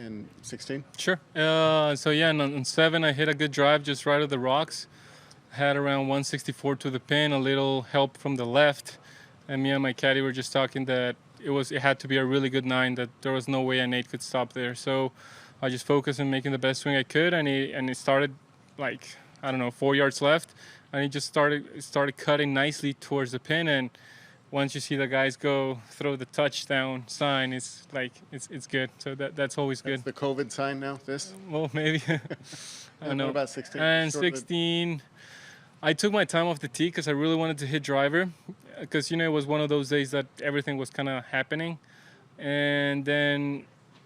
in 16? Sure. So yeah, on 7 I hit a good drive just right of the rocks. Had around 164 to the pin, a little help from the left, and me and my caddy were just talking that it had to be a really good 9, that there was no way an 8 could stop there. So I just focused on making the best swing I could, and it started like, I don't know, 4 yards left, and he just started cutting nicely towards the pin. And once you see the guys go throw the touchdown sign, it's like it's good. So that's always good. That's the COVID sign now. This. Well, maybe. I don't know. What about 16? And 16. I took my time off the tee because I really wanted to hit driver, because it was one of those days that everything was kind of happening. And then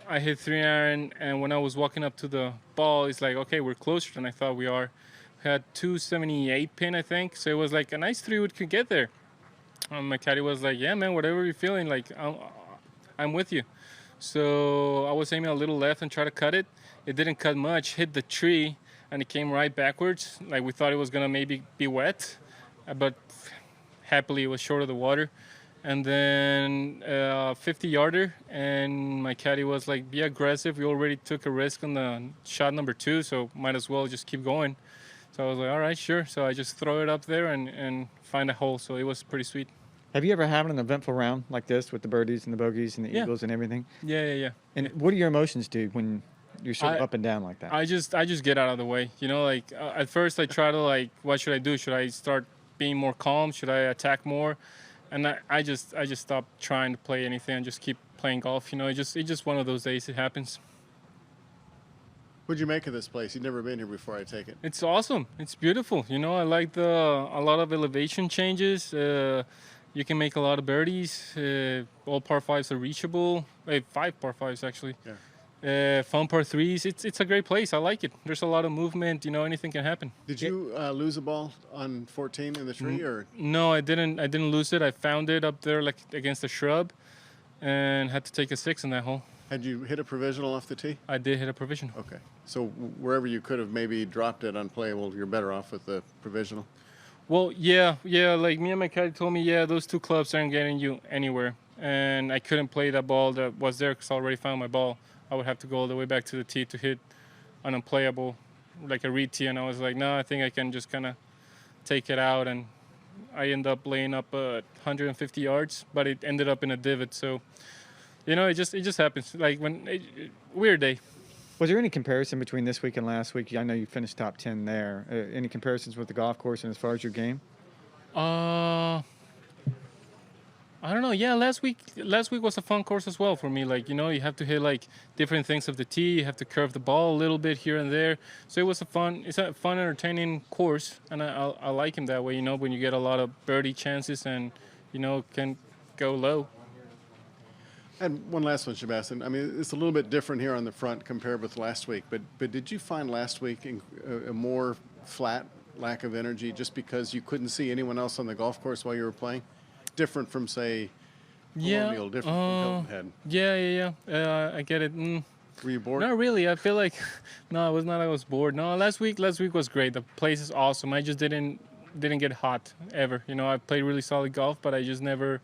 I hit 3-iron, and when I was walking up to the ball, it's like, okay, we're closer than I thought we are. We had 278 pin, I think, so it was like a nice 3-wood could get there. My caddy was like, yeah, man, whatever you're feeling, like I'm with you. So I was aiming a little left and try to cut it. It didn't cut much, hit the tree, and it came right backwards. Like we thought it was gonna maybe be wet, but happily it was short of the water. And then 50-yarder, and my caddy was like, be aggressive. We already took a risk on the shot number 2, so might as well just keep going. So I was like, all right, sure. So I just throw it up there and find a hole. So it was pretty sweet. Have you ever had an eventful round like this with the birdies and the bogeys and the eagles and everything? Yeah. And what do your emotions do when you're sort of up and down like that? I just get out of the way. Like at first I try to like, what should I do? Should I start being more calm? Should I attack more? And I just stopped trying to play anything and just keep playing golf. It's just one of those days. It happens. What'd you make of this place? You've never been here before, I take it. It's awesome. It's beautiful. I like a lot of elevation changes. You can make a lot of birdies. All par 5s are reachable. 5 par 5s actually. Yeah. Fun par 3s. It's a great place. I like it. There's a lot of movement. Anything can happen. Did you lose a ball on 14 in the tree, or? No, I didn't. I didn't lose it. I found it up there like against a shrub, and had to take a 6 in that hole. Had you hit a provisional off the tee? I did hit a provisional. Okay. So wherever you could have maybe dropped it unplayable, you're better off with the provisional? Well, yeah. Like me and my caddy told me, yeah, those 2 clubs aren't getting you anywhere. And I couldn't play that ball that was there because I already found my ball. I would have to go all the way back to the tee to hit an unplayable, like a reed tee. And I was like, no, I think I can just kind of take it out. And I ended up laying up 150 yards, but it ended up in a divot. So, it just happens. Like weird day. Was there any comparison between this week and last week? I know you finished top 10 there. Any comparisons with the golf course and as far as your game? I don't know. Yeah, last week was a fun course as well for me. Like, you have to hit like different things of the tee. You have to curve the ball a little bit here and there. So it's a fun, entertaining course, and I like him that way. When you get a lot of birdie chances and can go low. And one last one, Sebastián. I mean, it's a little bit different here on the front compared with last week, but did you find last week a more flat lack of energy just because you couldn't see anyone else on the golf course while you were playing? Different from, say, Colonial, different from Hilton Head. Yeah. I get it. Were you bored? Not really. I feel like, no, I was not. I was bored. No, last week was great. The place is awesome. I just didn't get hot ever. I played really solid golf, but I just never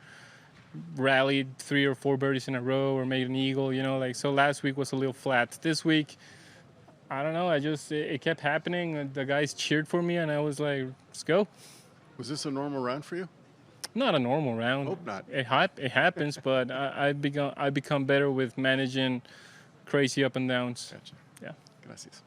rallied 3 or 4 birdies in a row or made an eagle. So last week was a little flat. This week, I don't know. It kept happening. The guys cheered for me, and I was like, let's go. Was this a normal round for you? Not a normal round. Hope not. It happens, but I become better with managing crazy up and downs. Gotcha. Yeah. Gracias.